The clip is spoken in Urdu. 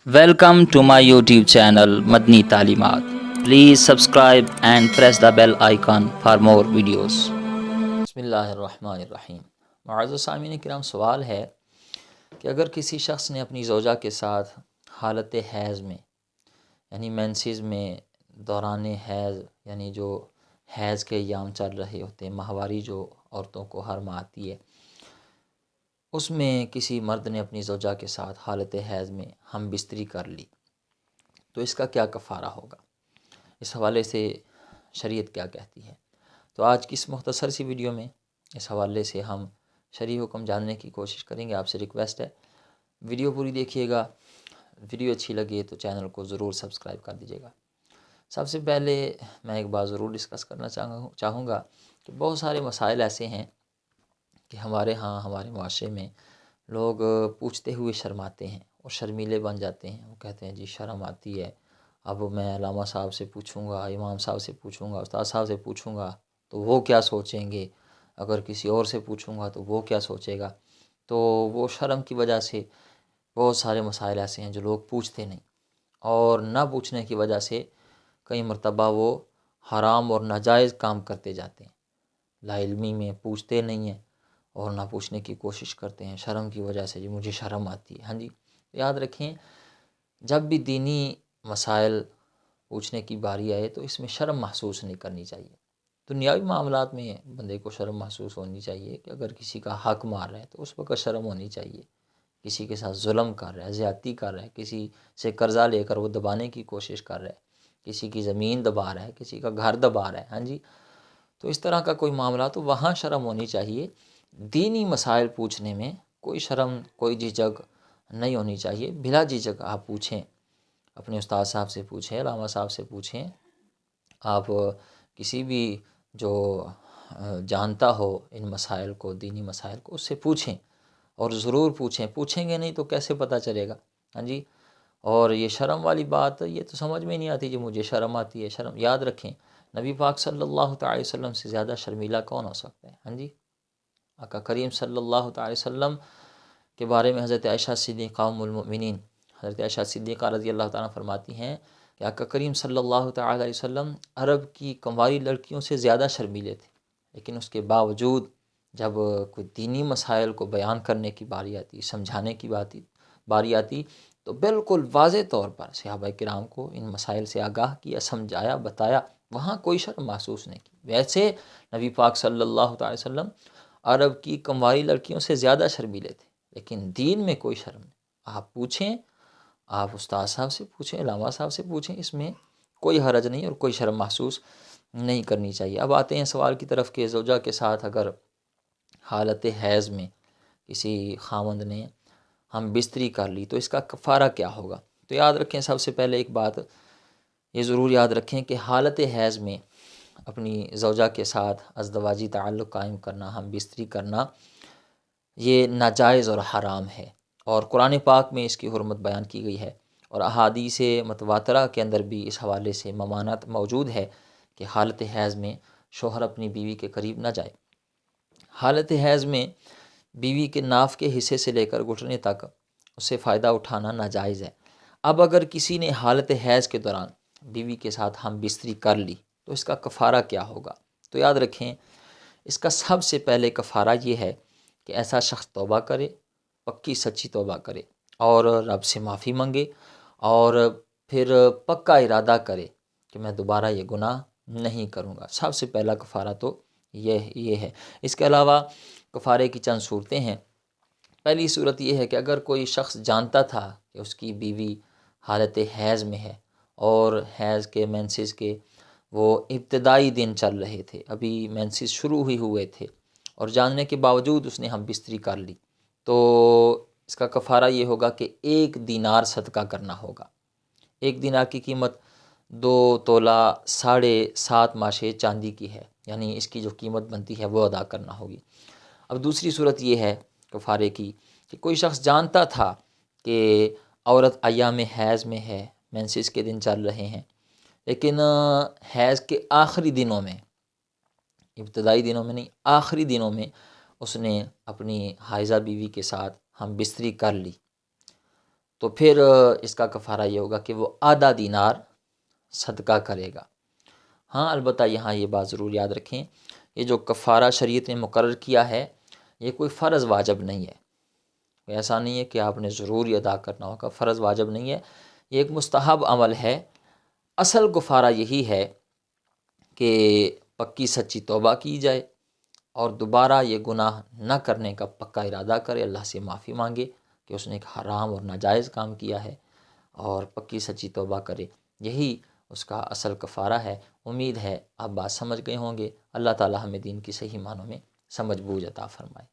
Welcome to my YouTube channel Madni Talimat. Please subscribe and press the bell icon for more videos. بسم اللہ الرحمن الرحیم. معزز سامعین کرام، سوال ہے کہ اگر کسی شخص نے اپنی زوجہ کے ساتھ حالت حیض میں یعنی مینسز میں دوران حیض یعنی جو حیض کے ایام چل رہے ہوتے ہیں، ماہواری جو عورتوں کو ہر ماہ آتی ہے، اس میں کسی مرد نے اپنی زوجہ کے ساتھ حالت حیض میں ہم بستری کر لی، تو اس کا کیا کفارہ ہوگا؟ اس حوالے سے شریعت کیا کہتی ہے؟ تو آج کی اس مختصر سی ویڈیو میں اس حوالے سے ہم شرعی حکم جاننے کی کوشش کریں گے. آپ سے ریکویسٹ ہے ویڈیو پوری دیکھیے گا. ویڈیو اچھی لگے تو چینل کو ضرور سبسکرائب کر دیجیے گا. سب سے پہلے میں ایک بات ضرور ڈسکس کرنا چاہوں گا کہ بہت سارے مسائل ایسے ہیں کہ ہمارے معاشرے میں لوگ پوچھتے ہوئے شرماتے ہیں اور شرمیلے بن جاتے ہیں. وہ کہتے ہیں جی شرم آتی ہے، اب میں علامہ صاحب سے پوچھوں گا، امام صاحب سے پوچھوں گا، استاد صاحب سے پوچھوں گا تو وہ کیا سوچیں گے، اگر کسی اور سے پوچھوں گا تو وہ کیا سوچے گا. تو وہ شرم کی وجہ سے بہت سارے مسائل ایسے ہیں جو لوگ پوچھتے نہیں، اور نہ پوچھنے کی وجہ سے کئی مرتبہ وہ حرام اور ناجائز کام کرتے جاتے ہیں. لا علمی میں پوچھتے نہیں ہیں اور نہ پوچھنے کی کوشش کرتے ہیں شرم کی وجہ سے. جی مجھے شرم آتی ہے. ہاں جی، یاد رکھیں جب بھی دینی مسائل پوچھنے کی باری آئے تو اس میں شرم محسوس نہیں کرنی چاہیے. دنیاوی معاملات میں بندے کو شرم محسوس ہونی چاہیے کہ اگر کسی کا حق مار رہا ہے تو اس وقت شرم ہونی چاہیے. کسی کے ساتھ ظلم کر رہا ہے، زیادتی کر رہا ہے، کسی سے قرضہ لے کر وہ دبانے کی کوشش کر رہا ہے، کسی کی زمین دبا رہا ہے، کسی کا گھر دبا رہا ہے، ہاں جی، تو اس طرح کا کوئی معاملہ تو وہاں شرم ہونی چاہیے. دینی مسائل پوچھنے میں کوئی شرم کوئی جھجک نہیں ہونی چاہیے. بلا جھجک آپ پوچھیں، اپنے استاد صاحب سے پوچھیں، علامہ صاحب سے پوچھیں، آپ کسی بھی جو جانتا ہو ان مسائل کو، دینی مسائل کو، اس سے پوچھیں اور ضرور پوچھیں گے نہیں تو کیسے پتہ چلے گا. ہاں جی، اور یہ شرم والی بات یہ تو سمجھ میں نہیں آتی. جو مجھے شرم آتی ہے، شرم یاد رکھیں نبی پاک صلی اللہ تعالی وسلم سے زیادہ شرمیلا کون ہو سکتا ہے؟ ہاں جی، آقا کریم صلی اللہ تعالی وسلم کے بارے میں حضرت عائشہ صدیقہ ام المؤمنین، حضرت عائشہ صدیقہ رضی اللہ تعالیٰ فرماتی ہیں کہ آقا کریم صلی اللہ تعالی علیہ وسلم عرب کی کنواری لڑکیوں سے زیادہ شرمیلے تھے، لیکن اس کے باوجود جب کوئی دینی مسائل کو بیان کرنے کی باری آتی، سمجھانے کی باری آتی تو بالکل واضح طور پر صحابہ کرام کو ان مسائل سے آگاہ کیا، سمجھایا، بتایا، وہاں کوئی شرم محسوس نہیں کی. ویسے نبی پاک صلی اللہ تعالی وسلم عرب کی کنواری لڑکیوں سے زیادہ شرمیلے تھے، لیکن دین میں کوئی شرم نہیں. آپ پوچھیں، آپ استاد صاحب سے پوچھیں، علامہ صاحب سے پوچھیں، اس میں کوئی حرج نہیں اور کوئی شرم محسوس نہیں کرنی چاہیے. اب آتے ہیں سوال کی طرف کہ زوجہ کے ساتھ اگر حالت حیض میں کسی خاوند نے ہم بستری کر لی تو اس کا کفارہ کیا ہوگا؟ تو یاد رکھیں، سب سے پہلے ایک بات یہ ضرور یاد رکھیں کہ حالت حیض میں اپنی زوجہ کے ساتھ ازدواجی تعلق قائم کرنا، ہم بستری کرنا، یہ ناجائز اور حرام ہے، اور قرآن پاک میں اس کی حرمت بیان کی گئی ہے، اور احادیث متواترہ کے اندر بھی اس حوالے سے ممانعت موجود ہے کہ حالت حیض میں شوہر اپنی بیوی کے قریب نہ جائے. حالت حیض میں بیوی کے ناف کے حصے سے لے کر گھٹنے تک اس سے فائدہ اٹھانا ناجائز ہے. اب اگر کسی نے حالت حیض کے دوران بیوی کے ساتھ ہم بستری کر لی تو اس کا کفارہ کیا ہوگا؟ تو یاد رکھیں اس کا سب سے پہلے کفارہ یہ ہے کہ ایسا شخص توبہ کرے، پکی سچی توبہ کرے اور رب سے معافی مانگے، اور پھر پکا ارادہ کرے کہ میں دوبارہ یہ گناہ نہیں کروں گا. سب سے پہلا کفارہ تو یہ ہے. اس کے علاوہ کفارے کی چند صورتیں ہیں. پہلی صورت یہ ہے کہ اگر کوئی شخص جانتا تھا کہ اس کی بیوی حالت حیض میں ہے اور حیض کے مینسز کے وہ ابتدائی دن چل رہے تھے، ابھی مینسز شروع ہی ہوئے تھے، اور جاننے کے باوجود اس نے ہم بستری کر لی، تو اس کا کفارہ یہ ہوگا کہ 1 دینار صدقہ کرنا ہوگا. 1 دینار کی قیمت 2 تولہ 7.5 ماشے چاندی کی ہے، یعنی اس کی جو قیمت بنتی ہے وہ ادا کرنا ہوگی. اب دوسری صورت یہ ہے کفارے کی کہ کوئی شخص جانتا تھا کہ عورت ایام حیض میں ہے، مینسز کے دن چل رہے ہیں، لیکن حیض کے آخری دنوں میں، ابتدائی دنوں میں نہیں، آخری دنوں میں اس نے اپنی حائضہ بیوی کے ساتھ ہم بستری کر لی، تو پھر اس کا کفارہ یہ ہوگا کہ وہ آدھا دینار صدقہ کرے گا۔ ہاں البتہ یہاں یہ بات ضرور یاد رکھیں، یہ جو کفارہ شریعت نے مقرر کیا ہے یہ کوئی فرض واجب نہیں ہے، ایسا نہیں ہے کہ آپ نے ضرور ہی ادا کرنا ہوگا، فرض واجب نہیں ہے، یہ ایک مستحب عمل ہے۔ اصل کفارہ یہی ہے کہ پکی سچی توبہ کی جائے اور دوبارہ یہ گناہ نہ کرنے کا پکا ارادہ کرے، اللہ سے معافی مانگے کہ اس نے ایک حرام اور ناجائز کام کیا ہے، اور پکی سچی توبہ کرے، یہی اس کا اصل کفارہ ہے۔ امید ہے آپ بات سمجھ گئے ہوں گے۔ اللہ تعالی ہمیں دین کی صحیح معنوں میں سمجھ بوجھ عطا فرمائے۔